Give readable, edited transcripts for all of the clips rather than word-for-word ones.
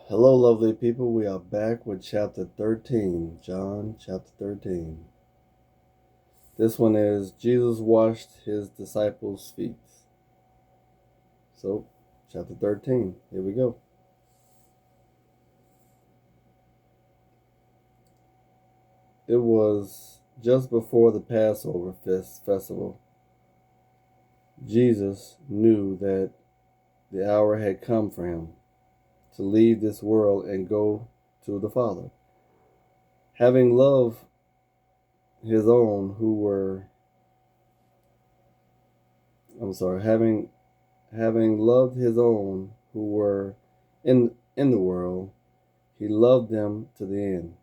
Hello, lovely people. We are back with chapter 13, John chapter 13. This one is Jesus washed his disciples' feet. So, chapter 13, here we go. It was just before the Passover festival. Jesus knew that the hour had come for him to leave this world and go to the Father. Having loved his own who were, having loved his own who were in the world, he loved them to the end.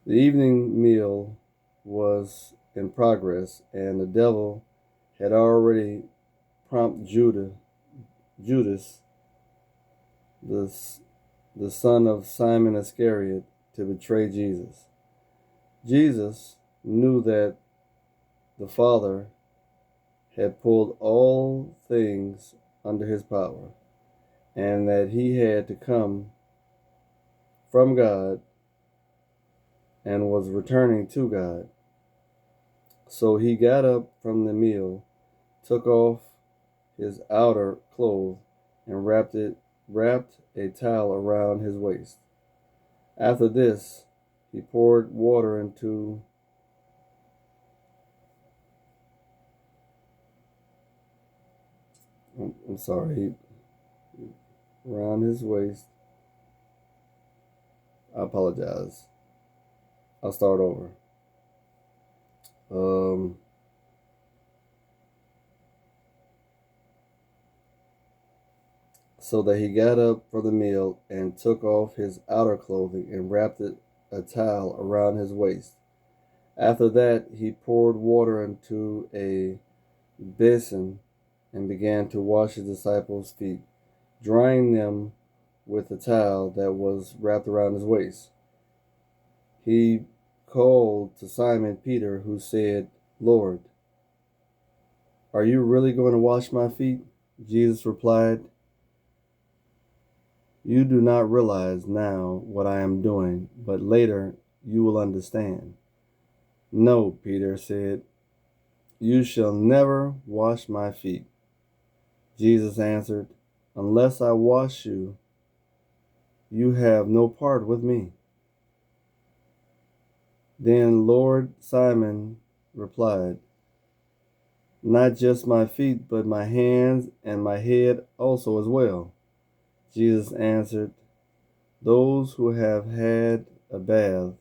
The evening meal was in progress, and the devil had already prompted Judas, the son of Simon Iscariot, to betray Jesus. Jesus knew that the Father had pulled all things under his power, and that he had to come from God and was returning to God. So he got up from the meal, took off his outer clothes, and wrapped a towel around his waist. After this, he poured water into around his waist. I apologize. I'll start over. So that he got up for the meal and took off his outer clothing and wrapped a towel around his waist. After that, he poured water into a basin and began to wash his disciples' feet, drying them with the towel that was wrapped around his waist. He called to Simon Peter, who said, "Lord, are you really going to wash my feet?" Jesus replied, "You do not realize now what I am doing, but later you will understand." "No," Peter said, "you shall never wash my feet." Jesus answered, "Unless I wash you, you have no part with me." Then Lord Simon replied, "Not just my feet, but my hands and my head also as well." Jesus answered, "Those who have had a bath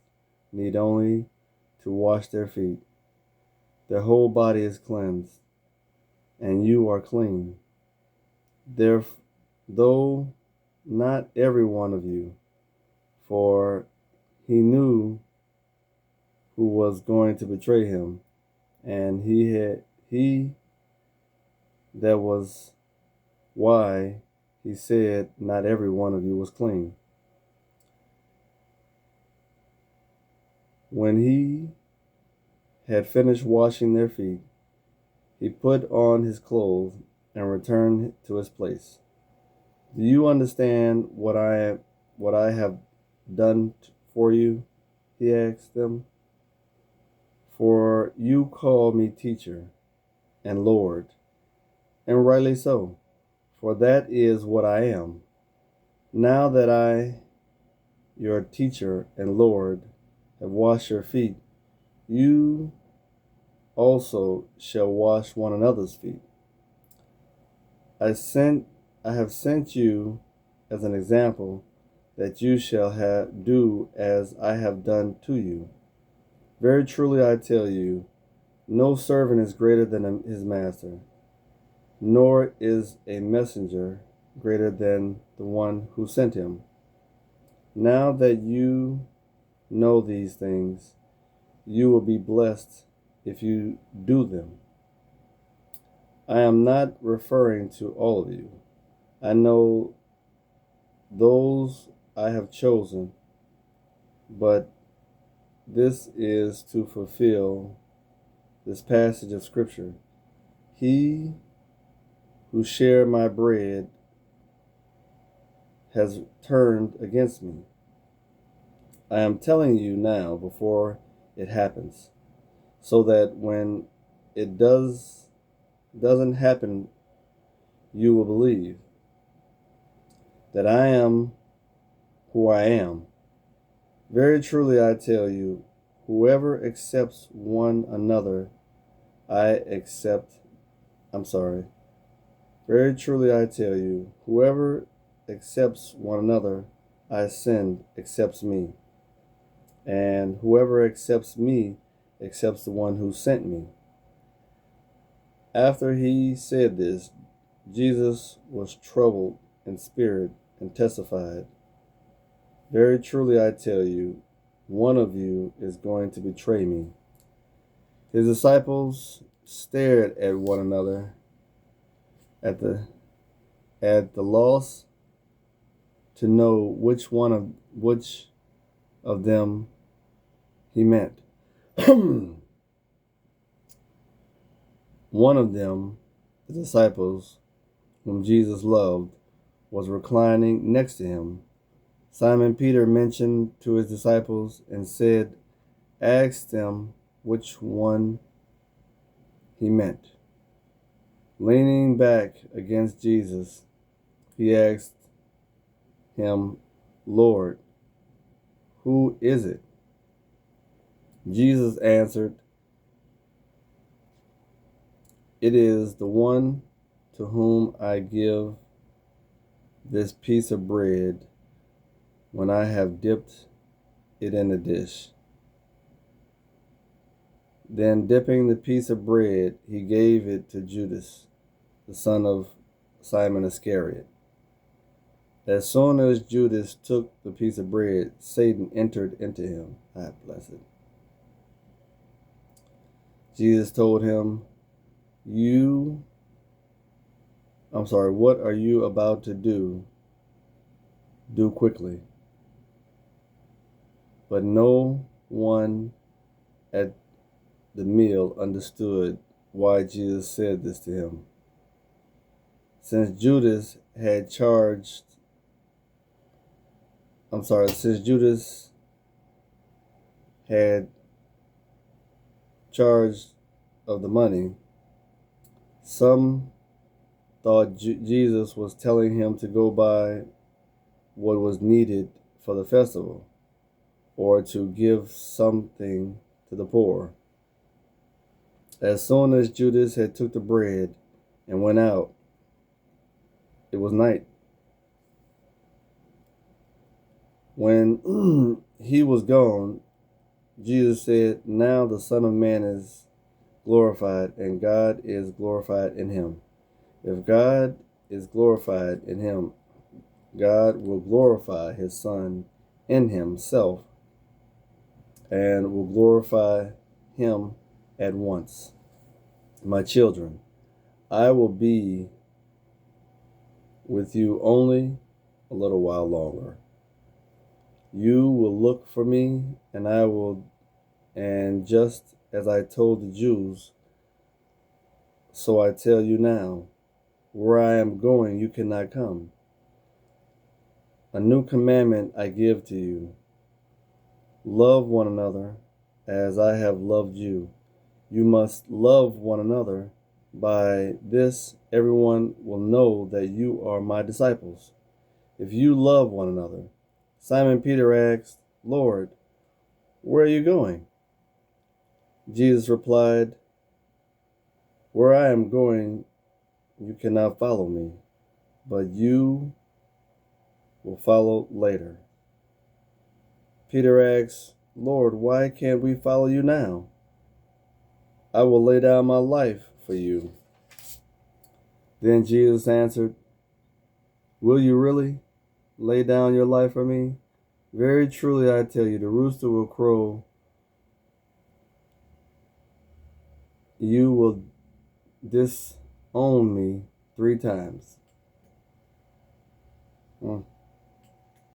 need only to wash their feet. Their whole body is cleansed, and you are clean. Though not every one of you," for he knew who was going to betray him, and that was why he said not every one of you was clean. When he had finished washing their feet, he put on his clothes and returned to his place. "Do you understand what I have done for you?" he asked them. "For you call me teacher and Lord, and rightly so, for that is what I am. Now that I, your teacher and Lord, have washed your feet, you also shall wash one another's feet. I have sent you as an example, that you shall do as I have done to you. Very truly I tell you, no servant is greater than his master, nor is a messenger greater than the one who sent him. Now that you know these things, you will be blessed if you do them. I am not referring to all of you. I know those I have chosen, but this is to fulfill this passage of Scripture. He who share my bread has turned against me. I am telling you now before it happens, so that when it doesn't happen, you will believe that I am who I am. Very truly I tell you, whoever accepts one another, I'm sorry. Very truly I tell you, whoever accepts one another I send accepts me, and whoever accepts me accepts the one who sent me. After he said this, Jesus was troubled in spirit and testified, very truly I tell you, one of you is going to betray me. His disciples stared at one another at the loss to know which of them he meant. One of them, the disciples whom Jesus loved, was reclining next to him. Simon Peter mentioned to his disciples and said, ask them which one he meant. Leaning back against Jesus, he asked him, Lord, who is it? Jesus answered, it is the one to whom I give this piece of bread when I have dipped it in the dish. Then, dipping the piece of bread, he gave it to Judas, the son of Simon Iscariot. As soon as Judas took the piece of bread, Satan entered into him. Blessed. Jesus told him, what are you about to do? Do quickly. But no one at the meal understood why Jesus said this to him. Since Judas had charge of the money, some thought Jesus was telling him to go buy what was needed for the festival, or to give something to the poor. As soon as Judas had took the bread and went out, it was night. When he was gone, Jesus said, now the Son of Man is glorified, and God is glorified in him. If God is glorified in him, God will glorify his Son in himself and will glorify him at once. My children, I will be with you only a little while longer. You will look for me, and just as I told the Jews, so I tell you now, where I am going, you cannot come. A new commandment I give to you. Love one another as I have loved you. You must love one another. By this, everyone will know that you are my disciples, if you love one another. Simon Peter asked, Lord, where are you going? Jesus replied, where I am going, you cannot follow me, but you will follow later. Peter asked, Lord, why can't we follow you now? I will lay down my life for you. Then Jesus answered, will you really lay down your life for me? Very truly I tell you, the rooster will crow. You will disown me 3 times.